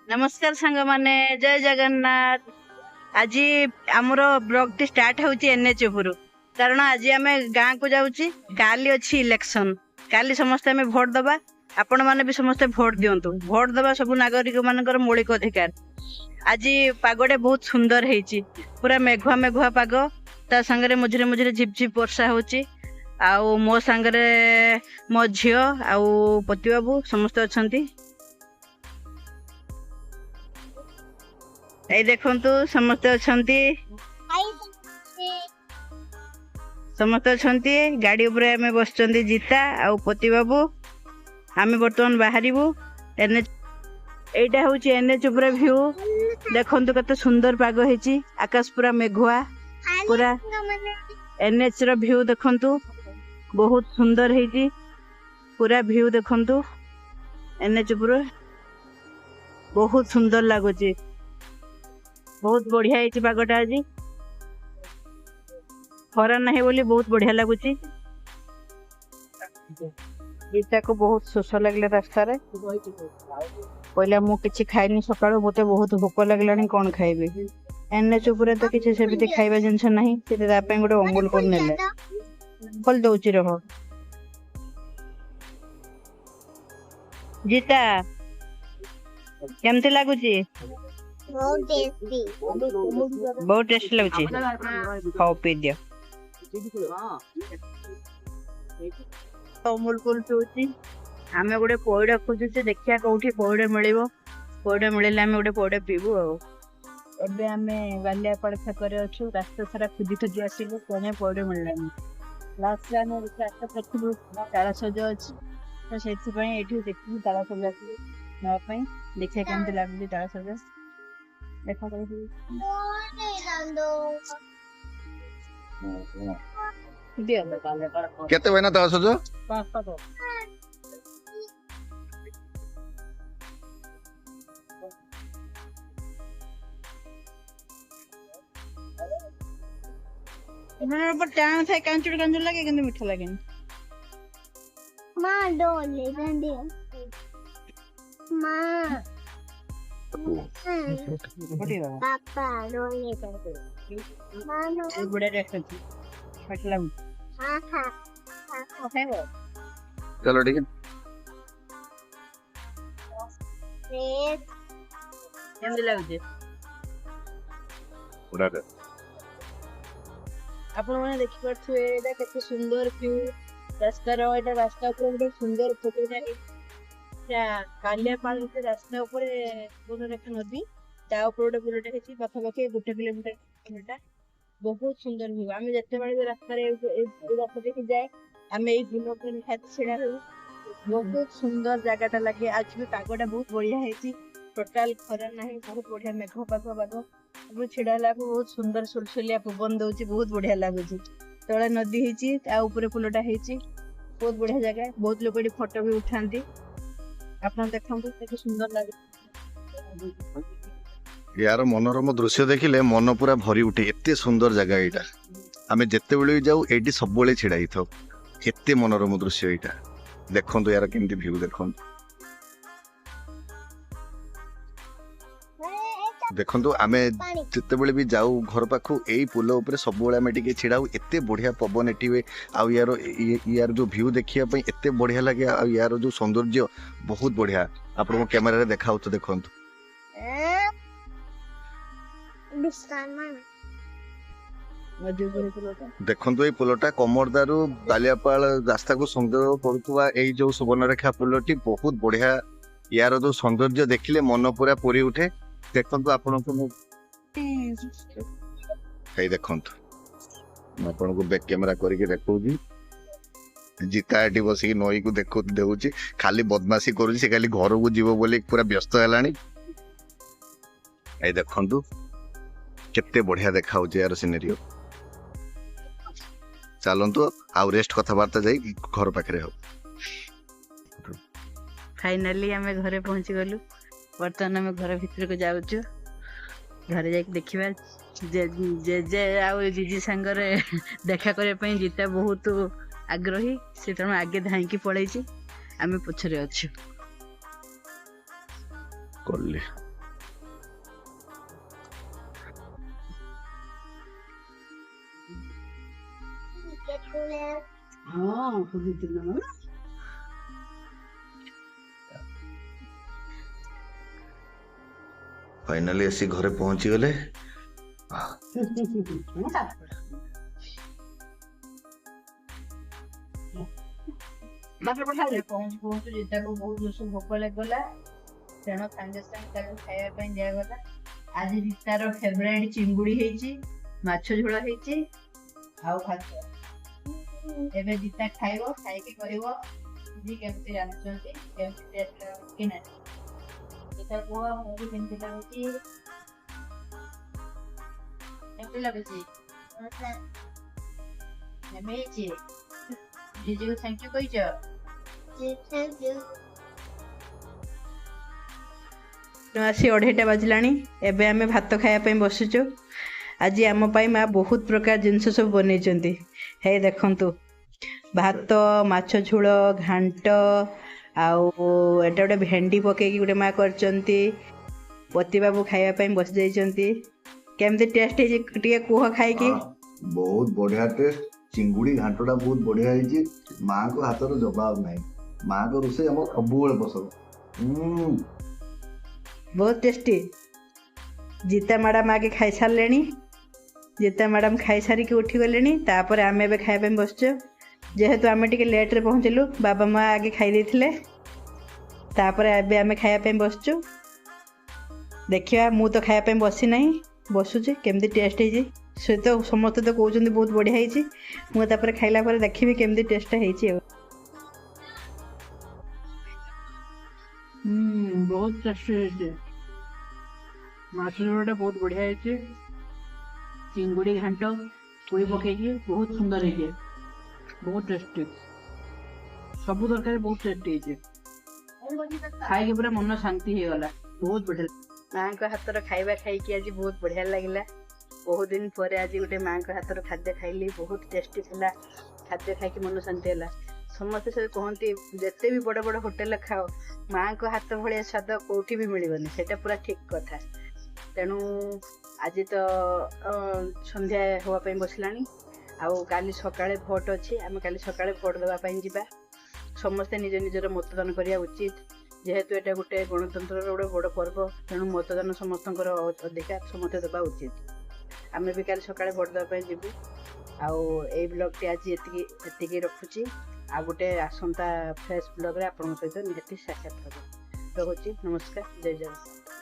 नमस्कार सांग माने जय जगन्नाथ। आज आमर ब्लॉग टी स्टार्ट होची एनएच उपरु कारण आज आम गाँ को जाऊँगी काली अच्छी इलेक्शन काली समस्ते आम भोट दबा आपण मैंने भी समस्ते भोट दिंतु भोट दबा सब नागरिक मान मौलिक अधिकार। आज पागटे बहुत सुंदर है पूरा मेघुआ मेघुआ पाग ता सांगरे मझिरे मझिरे झिप झिप वर्षा होची आउ मो सांगरे मो झील आउ पति बाबू समस्ते अच्छा ये देखंतु समस्ते अच्छंती समस्ते अच्छंती गाड़ी उपरे हमें बसचंदी जीता आउ पति बाबू आमे बर्तमान बाहरिबू एनएच एटा होची एनएच उपरे व्यू देखंतु कते सुंदर पाग हेची आकाश पूरा मेघुआ पूरा एनएच रो व्यू देखंतु बहुत सुंदर हेची पूरा व्यू देखंतु एनएच उपरे बहुत सुंदर लागुची बहुत बढ़िया है पागटा आज खरा नहीं बोली बहुत बढ़िया लगुच गीता को बहुत शोष लगे रास्ता पहला मु किसी खाइनी सका मत बहुत भोक लगे कौन खाइबे एनएच उपर तो किसी सेमती खाइबा जिनस ना गोटे अमूल कर नेले खोल दौची रह गीता केमती लगुच बहुत टेस्ट लगुच खाओ पी दियो अमूल कूल पिउची आमे गोटे पौड़ खोजुचे देखिया कोठी पौड़ मिलिबो पौड़ मिलले आमे गोटे पौड़ पीबू एबे आमे बालियापाड़ छकरे अछु रास्ता सारा खुदी खुदी आसिबो कोने पौड़ मिललानी लास्ट आमे रास्ता देखिबू तारा सज अछि तो सेति पई एठी देखि तारा सज अछि न पई देखिया केमते लागली तारा सज देखा केते बना तारा सज पास्ता तो इन्होंने पर टाइम था कांचुड़ कांचुड़ लगे किंतु मीठा लगे माँ डोले दंडे माँ पापा डोले दंडे माँ ये बड़ा टेस्ट है मतलब हाँ हाँ ओके वो चलो ठीक है रेड केमती लागुचे पूरा कर आपण माने देखि परथुए एटा केते सुंदर व्यू रास्ता रो एटा रास्ता ऊपर गोटे सुंदर फोटो या कालियापाड़ के रास्ता ऊपर कोन रेखा नदी ता ऊपर गोटे पुलटा हेची पाखापाखि 1 किलोमीटर पुलटा बहुत सुंदर व्यू आमे जत्ते बारे रास्ता रे रास्ता देखि जाए आमे ए पुल पर निहात छिड़ा रहू बहुत सुंदर जगहटा लगे आज भी पागटा बहुत बढ़िया हेची टोटल खरा नहीं बहुत बढ़िया मेघ पाग छिड़ा लागू बहुत सुंदर सुलसुलिया पवन दौची बहुत बढ़िया लगुच तले नदी हेची ता ऊपर पुलटा हेची बहुत बढ़िया जगह बहुत लोग एठी फोटो भी उठांती आपन देखंतु केते सुंदर लागे यार मनोरम दृश्य देखिले मन पूरा भरी उठे एते सुंदर जगह एटा आमे जत्ते बेले जाऊ एटी सब बेले छिड़ा हिथौ एते मनोरम दृश्य एटा देखंतु यार केमती व्यू देखंतु देखंतु आमे जत्ते बेले भी जाऊ घर पाखु एई पुल ऊपर सब बेले आमे टिके छिड़ाऊ एते बढ़िया पवन एटी वे आ यार जो व्यू देखिया पई एते बढ़िया लागे आ यार जो सौंदर्य बहुत बढ़िया आपन कैमरा रे देखाउ तो देखंतु बिस्तान माँ नदी ऊपर पुलटा देखंतु ए पुलटा कमरदारू बालियापाड़ रास्ता को संयोग करुवा एई जो सुवर्णरेखा पुलटी बहुत बढ़िया यार जो सौंदर्य देखिले मन पूरा पूरी उठे देखंतु आपन को हे देखंतु आपन को बैक कैमरा करके देखौजी जीता एटी बसी नई को देखो देउची खाली बदमाशी करूची से खाली घर को जीवो बोली पूरा व्यस्त हेलानी ए देखंतु केते बढ़िया देखाउ यार सिनेरियो चलंतु आउ रेस्ट कथबार्ता जाई घर पाखरे हो फाइनली आमे घरे पहुंची गलु वर्तमान आमे घर भीतर को जाउछु घरे जाके देखिबा जे जे जे आउ जीजी संगरे देखा करे पई जीता बहुत आग्रही से तेणु आगे धाई पड़े आम पछरे अच्छे करले हाँ सुधितना फाइनाली आसी घरे पहुंची गले। पहुंचु जीताको बहुत जोश भोक लगला तेणु सागे सागे खाଇବା दिगला। आज जीतार फेवरेट चिंगुड़ी ହେଇଛି माछ झोल ହେଇଛି आउ भात। एबे जीता खाइबो खाइके कहइबो जी केमती रांधुचंती केमती टेस्ट कि ना। जीता को मूवी केमती लाଗୁଛି केमती लाଗୁଛି एमेची जीजू थैंक यू कहिଛ। आसी 2:30 बाजिलानी एबे आमे भात खाया पई बसुचो। आज आम पाई माँ बहुत प्रकार जिनस सब बनई हे देखंतु भात माछ झोल घांट आउ एटा गोटे भेंडी पकईकी गोटे माँ करचंती। पति बाबू खाया पई बस जाइचंती। केमती टेस्ट है टिके कुह खाइकी। बहुत बढ़िया टेस्ट। चिंगुड़ी घांटटा बहुत बढ़िया है। माँ को हाथ जवाब नहीं। माँ को रोसे हम सब पसंद। बहुत टेस्टी। जीता मैडम आगे खाई सारे। जीता मैडम खाई सारिकी उठी गले तापर आम ए खाया बसचु। जेहेतु आम टे लेट रे पहुँचलु बाबा माँ आगे खाई देथिले तापर एबे आम खाया बसचु। देखिया मु तो खाया बसी नहीं बसुचे केमती टेस्ट है से तो समस्त तो कहते बहुत बढ़िया है। मुझे खाइला पर देखी केमती टेस्ट है। बहुत टेस्टी माछ झोलटा बहुत बढ़िया है। चिंगुड़ी घांट पुई पकईकी बहुत सुंदर है। बहुत टेस्टी सब तरकारी बहुत टेस्टी है। खाई पूरा मन शांति हो गला। बहुत बढ़िया माँ को हाथ खाइबा खाई आज बहुत बढ़िया लगे। बहुत दिन पर आज गोटे माँ को हाथ खाद्य खाइली बहुत टेस्टी था। खाद्य खाई मन शांति है। समस्ते सब कहते जिते भी बड़ बड़ होटेल खाओ माँ को हाथ भाया स्वाद कौटी भी मिलबनी सेटा पूरा ठीक कथा। तेणु आज तो संध्या होगापी बसला आउ काली सकाळे भोट अच्छी आम काली सकाळे भोट देवाई जा। समस्ते निज निजर मतदान करिया उचित। जेहेतु एटा गोटे गणतंत्र गोटे बड़ पर्व तेणु मतदान समस्त अधिकार समस्ते देवा उचित। आम भी काली सकाळे भोट देवाई जीवु। आउ ए ब्लॉग टी आज एतिकी रखुची। आ गोटे आसंता फ्रेश ब्लॉग रे आपन सहित निहाती साक्षात रखुची। नमस्कार जय जगन्नाथ।